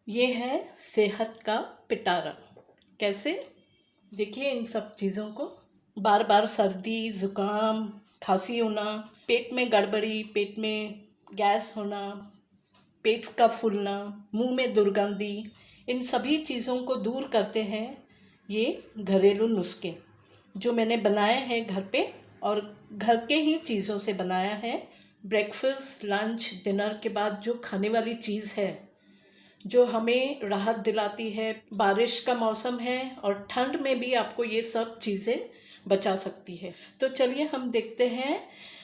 ये है सेहत का पिटारा। कैसे? देखिए, इन सब चीज़ों को बार बार सर्दी ज़ुकाम खांसी होना, पेट में गड़बड़ी, पेट में गैस होना, पेट का फूलना, मुंह में दुर्गंधी, इन सभी चीज़ों को दूर करते हैं ये घरेलू नुस्खे जो मैंने बनाए हैं घर पे, और घर के ही चीज़ों से बनाया है। ब्रेकफास्ट, लंच, डिनर के बाद जो खाने वाली चीज़ है जो हमें राहत दिलाती है। बारिश का मौसम है और ठंड में भी आपको ये सब चीज़ें बचा सकती है। तो चलिए हम देखते हैं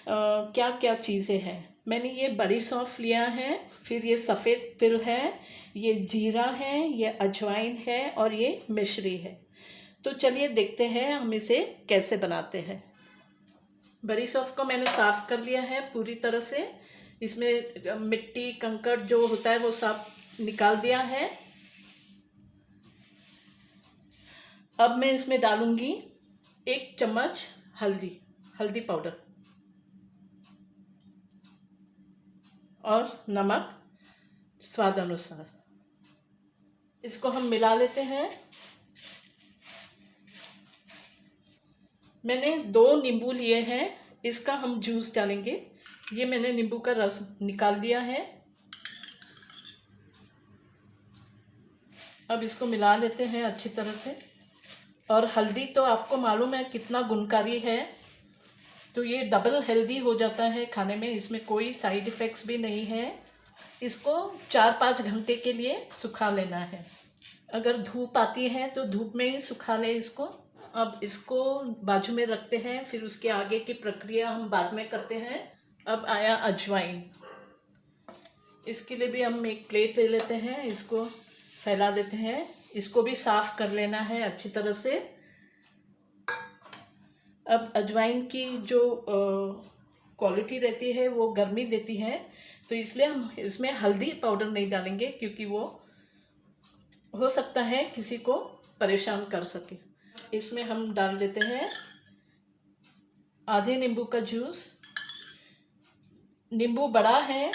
क्या क्या चीज़ें हैं। मैंने ये बड़ी सौंफ लिया है, फिर ये सफ़ेद तिल है, ये जीरा है, ये अजवाइन है और ये मिश्री है। तो चलिए देखते हैं हम इसे कैसे बनाते हैं। बड़ी सौंफ को मैंने साफ़ कर लिया है पूरी तरह से। इसमें मिट्टी कंकड़ जो होता है वो साफ निकाल दिया है। अब मैं इसमें डालूंगी 1 चम्मच हल्दी पाउडर और नमक स्वाद अनुसार। इसको हम मिला लेते हैं। मैंने 2 नींबू लिए हैं, इसका हम जूस डालेंगे। ये मैंने नींबू का रस निकाल दिया है। अब इसको मिला लेते हैं अच्छी तरह से। और हल्दी तो आपको मालूम है कितना गुणकारी है, तो ये डबल हेल्दी हो जाता है खाने में। इसमें कोई साइड इफ़ेक्ट्स भी नहीं है। इसको 4-5 घंटे के लिए सुखा लेना है। अगर धूप आती है तो धूप में ही सुखा ले इसको। अब इसको बाजू में रखते हैं, फिर उसके आगे की प्रक्रिया हम बाद में करते हैं। अब आया अजवाइन। इसके लिए भी हम एक प्लेट ले लेते हैं, इसको फैला देते हैं। इसको भी साफ़ कर लेना है अच्छी तरह से। अब अजवाइन की जो क्वालिटी रहती है वो गर्मी देती है, तो इसलिए हम इसमें हल्दी पाउडर नहीं डालेंगे, क्योंकि वो हो सकता है किसी को परेशान कर सके। इसमें हम डाल देते हैं आधे नींबू का जूस। नींबू बड़ा है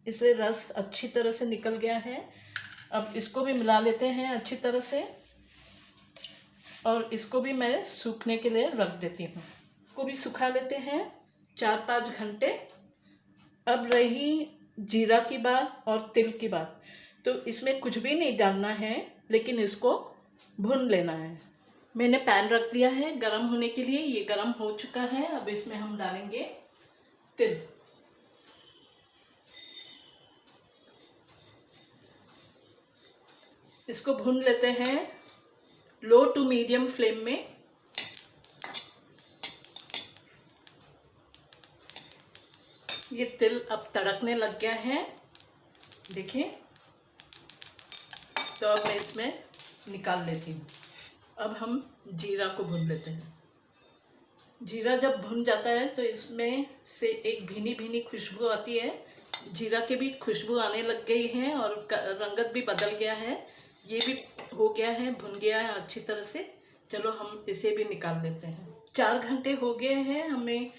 इसलिए रस अच्छी तरह से निकल गया है। अब इसको भी मिला लेते हैं अच्छी तरह से, और इसको भी मैं सूखने के लिए रख देती हूँ। इसको भी सुखा लेते हैं 4-5 घंटे। अब रही जीरा की बात और तिल की बात, तो इसमें कुछ भी नहीं डालना है, लेकिन इसको भून लेना है। मैंने पैन रख दिया है गरम होने के लिए। ये गरम हो चुका है। अब इसमें हम डालेंगे तिल। इसको भून लेते हैं लो टू मीडियम फ्लेम में। ये तिल अब तड़कने लग गया है, देखिए। तो अब मैं इसमें निकाल लेती हूँ। अब हम जीरा को भून लेते हैं। जीरा जब भुन जाता है तो इसमें से एक भीनी भीनी खुशबू आती है। जीरा की भी खुशबू आने लग गई है और रंगत भी बदल गया है। ये भी हो गया है, भुन गया है अच्छी तरह से। चलो हम इसे भी निकाल लेते हैं। 4 घंटे हो गए हैं हमें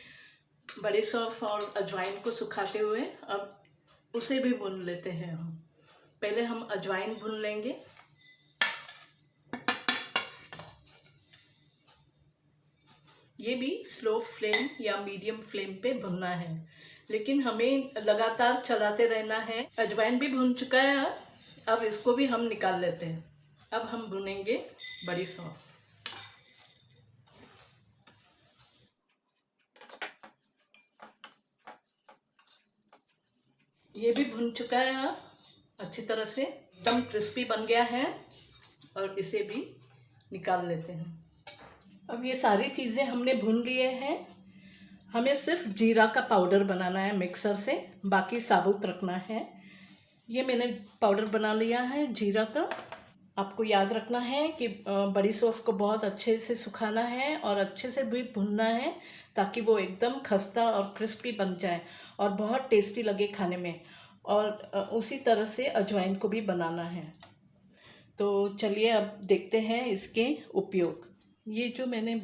बड़ी सौंफ और अजवाइन को सुखाते हुए। अब उसे भी भून लेते हैं हम। पहले हम अजवाइन भून लेंगे। ये भी स्लो फ्लेम या मीडियम फ्लेम पे भुनना है, लेकिन हमें लगातार चलाते रहना है। अजवाइन भी भुन चुका है। अब इसको भी हम निकाल लेते हैं। अब हम भुनेंगे बड़ी सौंफ। ये भी भुन चुका है अच्छी तरह से, एकदम क्रिस्पी बन गया है। और इसे भी निकाल लेते हैं। अब ये सारी चीज़ें हमने भून लिए हैं। हमें सिर्फ जीरा का पाउडर बनाना है मिक्सर से, बाकी साबुत रखना है। ये मैंने पाउडर बना लिया है जीरा का। आपको याद रखना है कि बड़ी सौंफ को बहुत अच्छे से सुखाना है और अच्छे से भी भुनना है, ताकि वो एकदम खस्ता और क्रिस्पी बन जाए और बहुत टेस्टी लगे खाने में। और उसी तरह से अजवाइन को भी बनाना है। तो चलिए अब देखते हैं इसके उपयोग। ये जो मैंने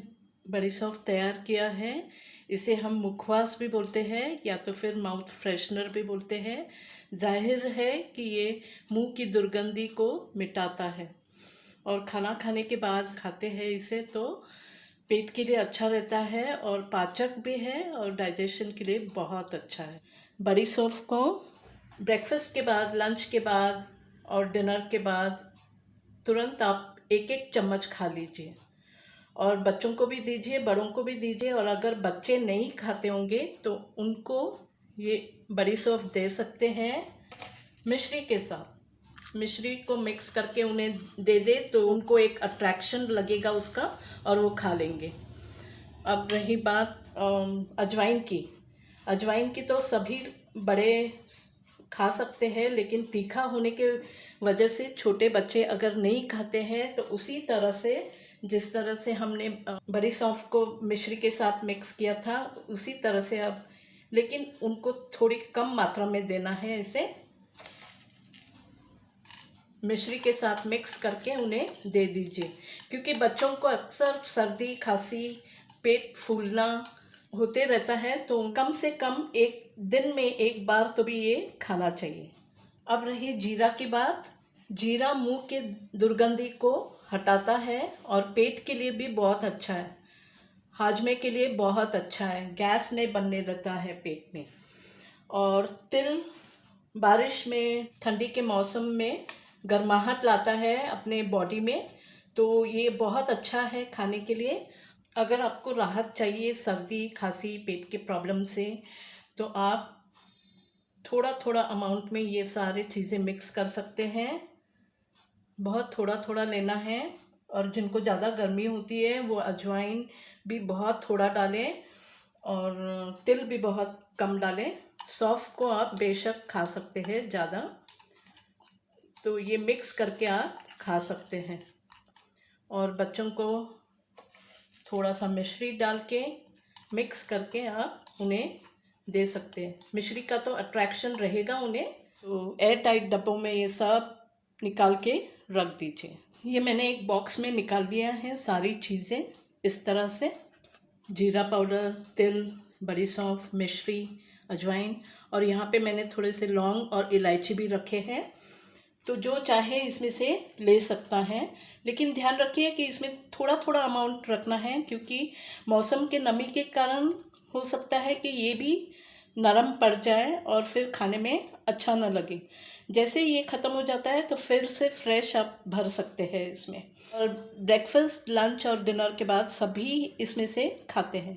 बड़ी सौंफ तैयार किया है। इसे हम मुखवास भी बोलते हैं या तो फिर माउथ फ्रेशनर भी बोलते हैं। जाहिर है कि ये मुंह की दुर्गंधी को मिटाता है और खाना खाने के बाद खाते हैं इसे तो पेट के लिए अच्छा रहता है और पाचक भी है और डाइजेशन के लिए बहुत अच्छा है। बड़ी सौंफ को ब्रेकफास्ट के बाद, लंच के बाद और डिनर के बाद तुरंत आप एक एक चम्मच खा लीजिए और बच्चों को भी दीजिए, बड़ों को भी दीजिए। और अगर बच्चे नहीं खाते होंगे तो उनको ये बड़ी सौंफ दे सकते हैं मिश्री के साथ। मिश्री को मिक्स करके उन्हें दे दे तो उनको एक अट्रैक्शन लगेगा उसका और वो खा लेंगे। अब रही बात अजवाइन की तो सभी बड़े खा सकते हैं, लेकिन तीखा होने के वजह से छोटे बच्चे अगर नहीं खाते हैं तो उसी तरह से जिस तरह से हमने बड़ी सौंफ को मिश्री के साथ मिक्स किया था उसी तरह से अब, लेकिन उनको थोड़ी कम मात्रा में देना है। इसे मिश्री के साथ मिक्स करके उन्हें दे दीजिए, क्योंकि बच्चों को अक्सर सर्दी, खांसी, पेट फूलना होते रहता है, तो कम से कम एक दिन में एक बार तो भी ये खाना चाहिए। अब रही जीरा की बात। जीरा मुंह के दुर्गंधी को हटाता है और पेट के लिए भी बहुत अच्छा है, हाजमे के लिए बहुत अच्छा है, गैस नहीं बनने देता है पेट में। और तिल बारिश में, ठंडी के मौसम में गर्माहट लाता है अपने बॉडी में, तो ये बहुत अच्छा है खाने के लिए। अगर आपको राहत चाहिए सर्दी, खांसी, पेट के प्रॉब्लम से, तो आप थोड़ा थोड़ा अमाउंट में ये सारे चीज़ें मिक्स कर सकते हैं। बहुत थोड़ा थोड़ा लेना है। और जिनको ज़्यादा गर्मी होती है वो अजवाइन भी बहुत थोड़ा डालें और तिल भी बहुत कम डालें। सौंफ को आप बेशक खा सकते हैं ज़्यादा, तो ये मिक्स करके आप खा सकते हैं। और बच्चों को थोड़ा सा मिश्री डाल के मिक्स करके आप उन्हें दे सकते हैं। मिश्री का तो अट्रैक्शन रहेगा उन्हें। तो एयर टाइट डब्बों में ये सब निकाल के रख दीजिए। ये मैंने एक बॉक्स में निकाल दिया है सारी चीज़ें इस तरह से। जीरा पाउडर, तिल, बड़ी सौंफ, मिश्री, अजवाइन, और यहाँ पे मैंने थोड़े से लौंग और इलायची भी रखे हैं। तो जो चाहे इसमें से ले सकता है, लेकिन ध्यान रखिए कि इसमें थोड़ा थोड़ा अमाउंट रखना है, क्योंकि मौसम के नमी के कारण हो सकता है कि ये भी नरम पड़ जाए और फिर खाने में अच्छा ना लगे। जैसे ये ख़त्म हो जाता है तो फिर से फ्रेश आप भर सकते हैं इसमें। और ब्रेकफास्ट, लंच और डिनर के बाद सभी इसमें से खाते हैं।